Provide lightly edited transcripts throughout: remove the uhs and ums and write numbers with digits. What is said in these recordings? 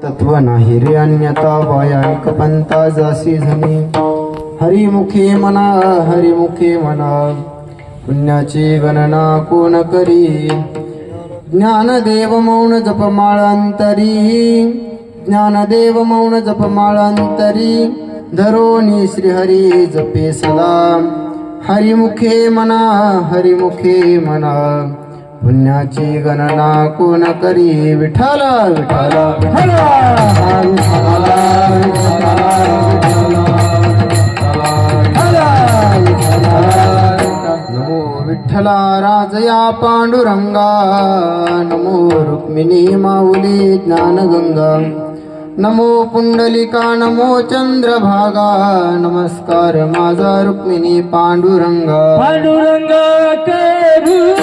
तत्व नाही रे अन्यथा वैयानिक पंथा जासी झनी. हरिमुखे म्हणा पुण्याची गणना कोण करी. ज्ञानदेव मौन जपमाळांतरी धरोनी श्रीहरी जपे सदा. हरिमुखे म्हणा पुण्याची गणना कोण करी. विठ्ठला विठ्ठला नमो विठ्ठला राजया पांडुरंगा. नमो रुक्मिणी माऊली ज्ञानगंगा. नमो पुंडलिका नमो चंद्रभागा. नमस्कार माझा रुक्मिणी पांडुरंगा. पांडुरंगा करू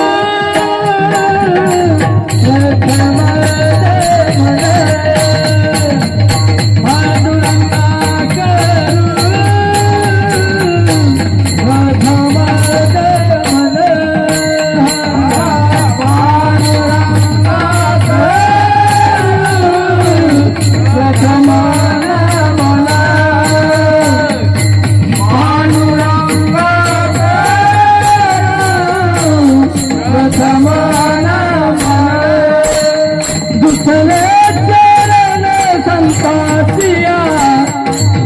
दुसरे चरण संततिया.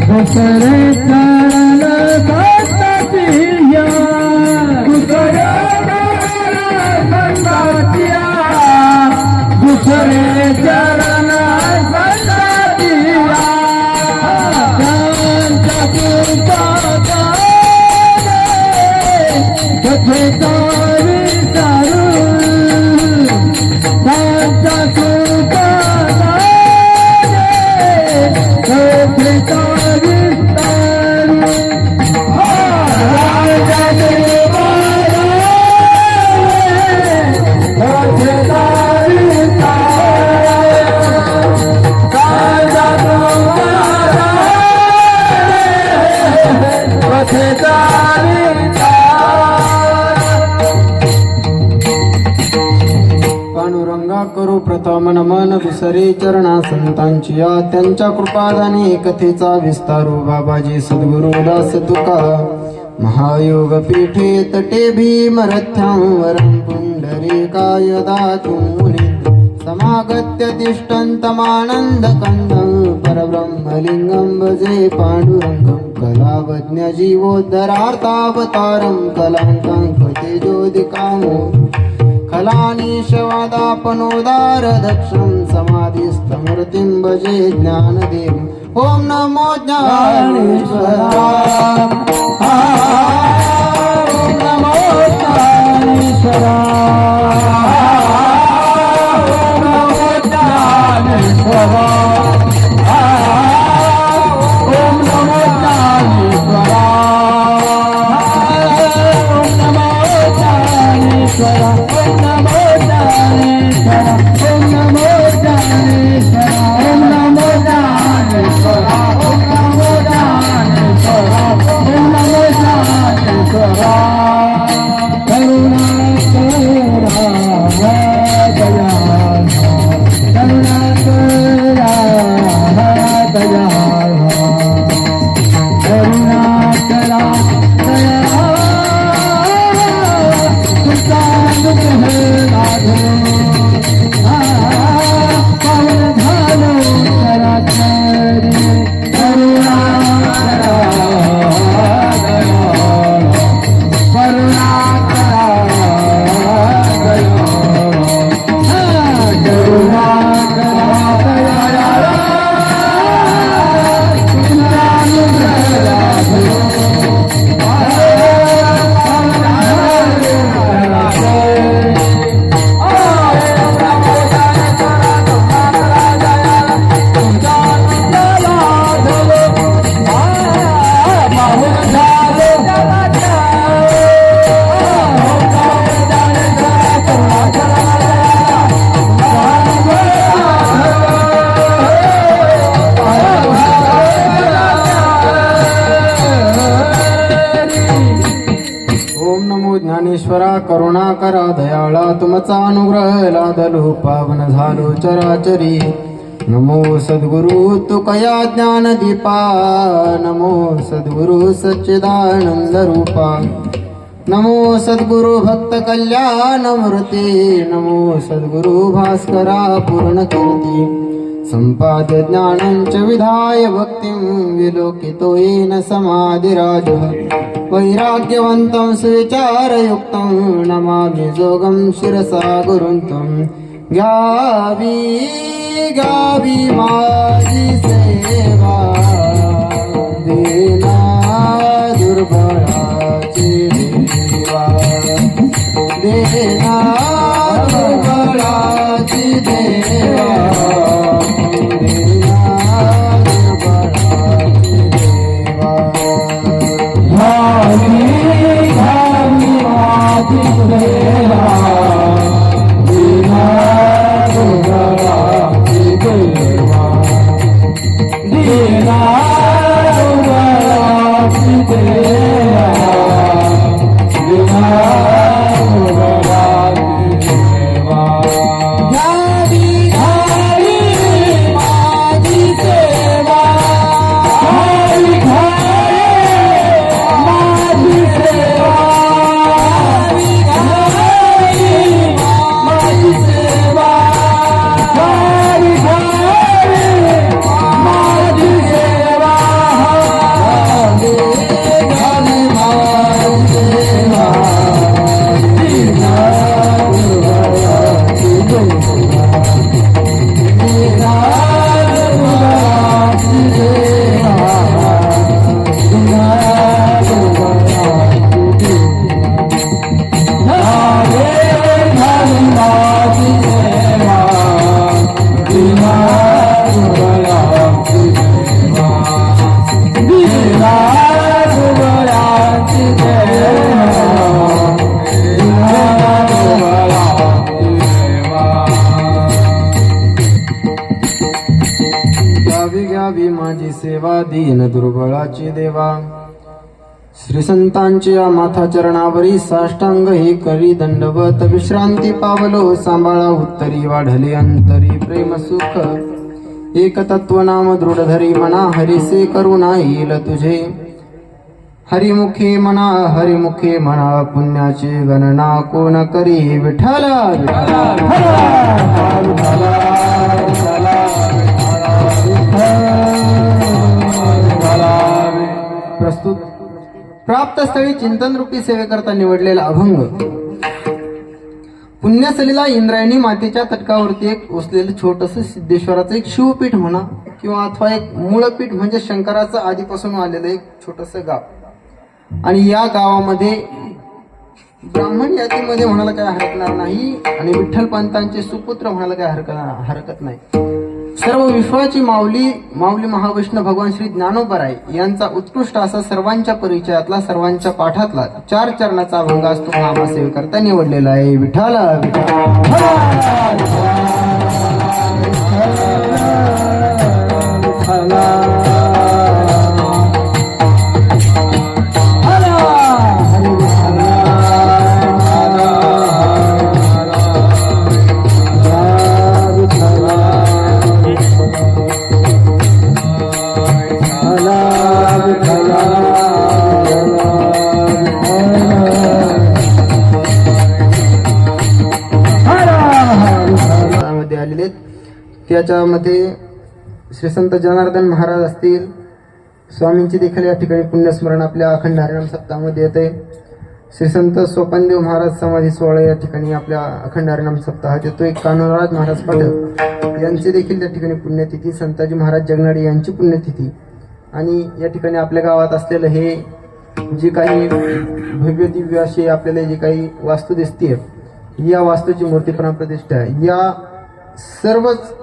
दुसरे चरण संततिया. पांडुरंगा करू प्रथम नमन दुसरे चरणा संतांची या. त्यांच्या कृपादानी कथेचा विस्तारू बाबाजी सद्गुरु दास तुका. महायोग पीठे तटे भीमरथ्यांवरं पुंडरीकाय दातुं मुनी. समागत्य तिष्ठन्तमानन्दकन्दं परब्रह्मलिङ्गं भजे पाण्डुरङ्गं. कलावज्ञ जीवोद्धरार्थावतारं कलाङ्कं तेजोदिकामो. कलानीशवादापनोदार दक्षं समाधिस्थमूर्तिं भजे ज्ञानदेव. ओम नमो ज्ञानेश्वराय. ओम नमो ज्ञानेश्वराय. ओम नमो ज्ञानेश्वराय. ओम नमो ज्ञानेश्वराय. ओम नमो ज्ञानेश्वराय. ज्ञानेश्वरा करुणाकरा दयाळा तुमचा अनुग्रह लादलो पावन झालो चराचरी. नमो सद्गुरु तुकया ज्ञानदीपा नमो सद्गुरु सच्चिदानंद रूपा नमो सद्गुरु भक्त कल्याण मूर्ती नमो सद्गुरु भास्करा पूर्ण कीर्ती संपाद्य ज्ञानंच विधाय भक्तिं विलोकितो येन समाधिराज वैराग्यवन्तं सुविचारयुक्तं नमामि जोगं शिरसा गुरुं त्वं गावी गावी माझी सेवा देना दुर्बळाची देवा देना दुर्बळाची देवा देना दुर्बळाची देवा घावी घावी माझी सेवा दीना दुर्बळाची देवा दीना दुर्बळाची देवा दीना दुर्बळाची देवा घावी घावी माझी सेवा घावी घावी माझी सेवा घावी घावी माझी सेवा घावी घावी माझी सेवा घावी माझी सेवा दीना दुर्बळाची देवा दीना दुर्बळाची देवा दीना दुर्बळाची देवा घावी घावी माझी सेवा दीना दुर्बळाची देवा दीना दुर्बळाची देवा दीना दुर्बळाची देवा घ्यावी घ्यावी माझी सेवा दीन दुर्बळाची देवा श्री संतांच्या माथा चरणावरी साष्टांग हे करी दंडवत विश्रांती पावलो सांभाळा उत्तरी वाढले अंतरी प्रेम सुख एक तत्व नाम दृढ धरी म्हणा हरिसे करुणा येईल तुझे हरिमुखे म्हणा पुण्याची गणना कोण करी विठ्ठला प्रस्तुत प्राप्त स्थळी चिंतन रूपी सेवेकरता निवडलेला अभंग पुण्यसलीला इंद्रायणी मातेच्या तटकावरती एक वसलेलं छोटस सिद्धेश्वराचं एक शिवपीठ म्हणा किंवा अथवा एक मूळपीठ म्हणजे शंकराचं आधीपासून आलेलं एक छोटस गाव आणि या गावामध्ये ब्राह्मण यातीमध्ये म्हणायला काय हरकणार नाही आणि विठ्ठल पंतांचे सुपुत्र म्हणायला काय हरकत नाही सर्व विश्वाची माऊली महाविष्णू भगवान श्री ज्ञानोबराय यांचा उत्कृष्ट असा सर्वांच्या परिचयातला सर्वांच्या पाठातला 4 चरणाचा अभंग असतो नामा सेवेकरता निवडलेला आहे विठ्ठला मध्ये आलेले आहेत. त्याच्यामध्ये श्री संत जनार्दन महाराज असतील स्वामींची देखील या ठिकाणी पुण्यस्मरण आपल्या अखंड हरिनाम सप्ताहामध्ये येते. श्री संत सोपानदेव महाराज समाधी सोहळा या ठिकाणी आपल्या अखंड हरिनाम सप्ताहात येतोय. कान्होराज महाराज पाठक यांची देखील त्या ठिकाणी पुण्यतिथी, संताजी महाराज जगनाडे यांची पुण्यतिथी आणि या ठिकाणी आपल्या गावात असलेलं हे जे काही भव्य दिव्य अशी आपल्याला जी काही वास्तू दिसते या वास्तूची मूर्ती प्राणप्रतिष्ठा आहे. या सर्वच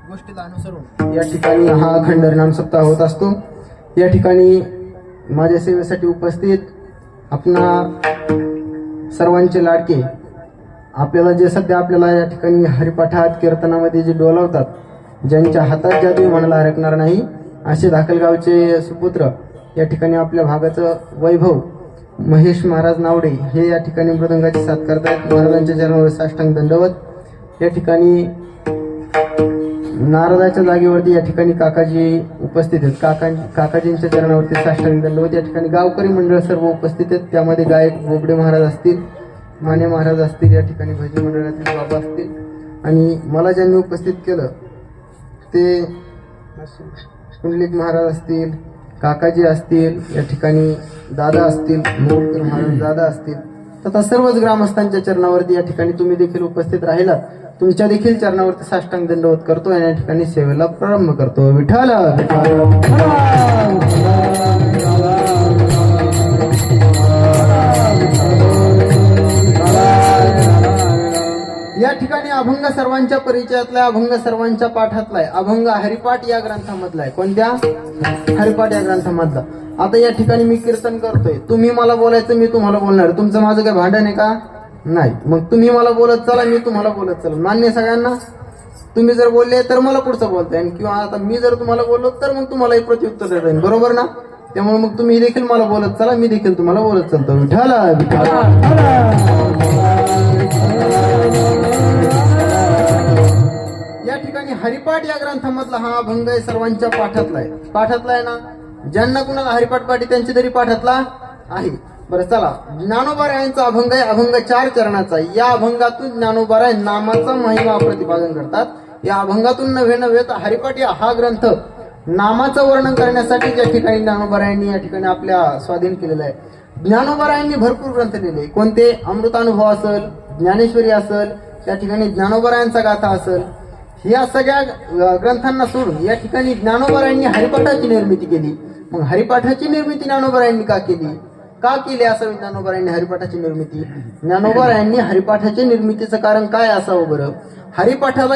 गोष्टीला अनुसरून या ठिकाणी हा अखंड हरिनाम सप्ताह होत असतो. या ठिकाणी माझ्या सेवेसाठी उपस्थित आपणा सर्वांचे लाडके आपल्याला जे सध्या आपल्याला या ठिकाणी हरिपाठात कीर्तनामध्ये जे डोलावतात, ज्यांच्या हातात जादू म्हणायला हरकणार नाही असे धाकलगावचे सुपुत्र या ठिकाणी आपल्या भागाचं वैभव महेश महाराज नावडे हे या ठिकाणी मृदंगाची साथ करतायत. महाराजांच्या चरणावर साष्टांग दंडवत. या ठिकाणी नारदाच्या जागेवरती या ठिकाणी काकाजी उपस्थित आहेत. काकाजींच्या चरणावरती साष्टांग दंडवत. या ठिकाणी गावकरी मंडळ सर्व उपस्थित आहेत. त्यामध्ये गायक बोबडे महाराज असतील, माने महाराज असतील, या ठिकाणी भजनी मंडळातील बाबा असतील, आणि मला ज्यांनी उपस्थित केलं ते कुंडलिक महाराज असतील, काकाजी असतील, या ठिकाणी दादा असतील, मोडकर महाराज दादा असतील, तथा सर्वच ग्रामस्थांच्या चरणावरती या ठिकाणी तुम्ही देखील उपस्थित राहिलात. तुमच्या देखील चरणावरती साष्टांग दंडवत करतो आणि या ठिकाणी सेवेला प्रारंभ करतो. विठ्ठल या ठिकाणी अभंग सर्वांच्या परिचयातला, अभंग सर्वांच्या पाठातला आहे. अभंग हरिपाठ या ग्रंथामधला आहे. कोणत्या? हरिपाठ या ग्रंथामधला. आता या ठिकाणी मी कीर्तन करतोय, तुम्ही मला बोलायचं, मी तुम्हाला बोलणार. तुमचं माझं काय भांडण आहे का? नाही. मग तुम्ही मला बोलत चला, मी तुम्हाला बोलत चला. मान्य सगळ्यांना? तुम्ही जर बोलले तर मला पुढचं बोलता येईल, किंवा आता मी जर तुम्हाला बोललो तर मग तुम्हालाही प्रत्युत्तर देता येईल. बरोबर ना? त्यामुळे मग तुम्ही देखील मला बोलत चला, मी देखील तुम्हाला बोलत चालतो. विठ्ठल या ठिकाणी हरिपाठ या ग्रंथामधला हा अभंग आहे, सर्वांच्या पाठातला आहे. पाठातला आहे ना? ज्यांना कुणाला हरिपाठ पाठी त्यांची तरी पाठातला आहे. बरं चला, ज्ञानोबारायांचा अभंग आहे. अभंग 4 चरणाचा आहे. या अभंगातून ज्ञानोबाराय नामाचा महिमा प्रतिपादन करतात. या अभंगातून नव्हे तर हरिपाठ हा ग्रंथ नामाचं वर्णन करण्यासाठी या ठिकाणी ज्ञानोबारायांनी या ठिकाणी आपल्या स्वाधीन केलेलं आहे. ज्ञानोबारायांनी भरपूर ग्रंथ लिहिले. कोणते? अमृतानुभव असेल, ज्ञानेश्वरी असेल, या ठिकाणी ज्ञानोबारायांचा गाथा असेल. या सगळ्या ग्रंथांना सोडून या ठिकाणी ज्ञानोबारायांनी हरिपाठाची निर्मिती केली. मग हरिपाठाची निर्मिती ज्ञानोबारायांनी का केली असावी? ज्ञानोबारायांनी हरिपाठाची निर्मिती, ज्ञानोबारायांनी हरिपाठाच्या निर्मितीचं कारण काय असावं बरं? हरिपाठाला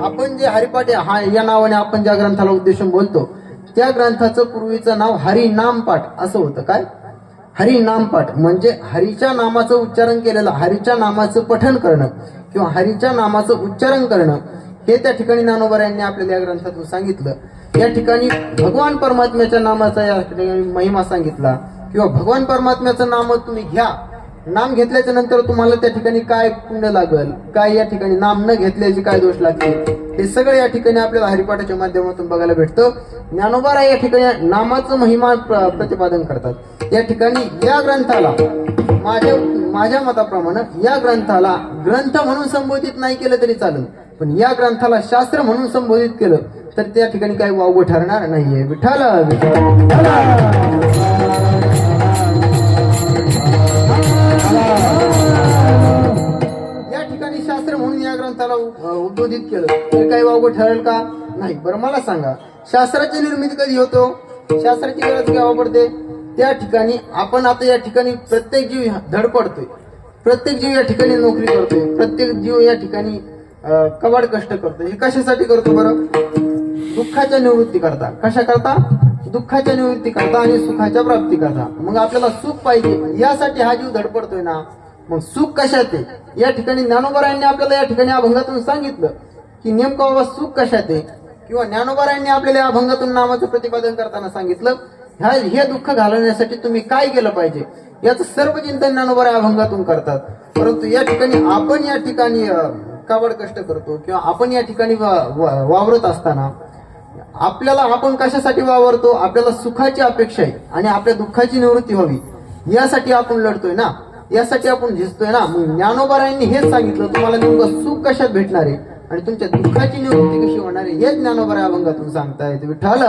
आपण जे हरिपाठ या नावाने आपण ज्या ग्रंथाला उद्देशून बोलतो, त्या ग्रंथाचं पूर्वीचं नाव हरिनामपाठ असं होतं. काय? हरिनामपाठ म्हणजे हरीच्या नामाचं उच्चारण केलेलं, हरीच्या नामाचं पठण करणं किंवा हरीच्या नामाचं उच्चारण करणं, हे त्या ठिकाणी ज्ञानोबारायांनी आपल्याला या ग्रंथातून सांगितलं. या ठिकाणी भगवान परमात्म्याच्या नामाचा या ठिकाणी महिमा सांगितला, किंवा भगवान परमात्म्याचं नाम तुम्ही घ्या, नाम घेतल्याच्या नंतर तुम्हाला त्या ठिकाणी काय पुण्य लागल, काय या ठिकाणी नाम न घेतल्याचे काय दोष लागतील, हे सगळं या ठिकाणी आपल्याला हरिपाठाच्या माध्यमातून बघायला भेटतं. ज्ञानोबाराय या ठिकाणी नामाचं महिमा प्रतिपादन करतात. या ठिकाणी या ग्रंथाला माझ्या मताप्रमाणे या ग्रंथाला ग्रंथ म्हणून संबोधित नाही केलं तरी चालेल, पण या ग्रंथाला शास्त्र म्हणून संबोधित केलं तर त्या ठिकाणी काही वावगं ठरणार नाहीये. विठ्ठल या ठिकाणी शास्त्र म्हणून या ग्रंथाला उद्बोधित केलं तर काही वावगं ठरेल का? नाही. बरं मला सांगा, शास्त्राची निर्मिती कधी होतो? शास्त्राची गरज केव्हा पडते? त्या ठिकाणी आपण आता या ठिकाणी प्रत्येक जीव धडपडतोय, प्रत्येक जीव या ठिकाणी नोकरी करतोय, प्रत्येक जीव या ठिकाणी कबाड कष्ट करतोय. हे कशासाठी करतो बरं? दुःखाच्या निवृत्ती करता. कशा करता? दुःखाच्या निवृत्ती करता आणि सुखाच्या प्राप्ती करता. मग आपल्याला सुख पाहिजे, यासाठी हा जीव धडपडतोय ना. मग सुख कशात आहे? या ठिकाणी ज्ञानोबारायांनी आपल्याला या ठिकाणी अभंगातून सांगितलं की नेमकं बाबा सुख कशात आहे, किंवा ज्ञानोबारायांनी आपल्याला अभंगातून नामाचं प्रतिपादन करताना सांगितलं हे दुःख घालवण्यासाठी तुम्ही काय केलं पाहिजे, याचं सर्व चिंतन ज्ञानोबाराय अभंगातून करतात. परंतु या ठिकाणी काबड कष्ट करतो किंवा आपण या ठिकाणी वावरत असताना आपल्याला आपण कशासाठी वावरतो? आपल्याला सुखाची अपेक्षा आहे आणि आपल्या दुःखाची निवृत्ती व्हावी यासाठी आपण लढतोय ना, यासाठी आपण झिजतोय ना. मग ज्ञानोबारायांनी हेच सांगितलं तुम्हाला नेमकं सुख कशात भेटणार आहे आणि तुमच्या दुःखाची निवृत्ती कशी होणार आहे, हेच ज्ञानोबाराय अभंगातून सांगतायत. विठ्ठल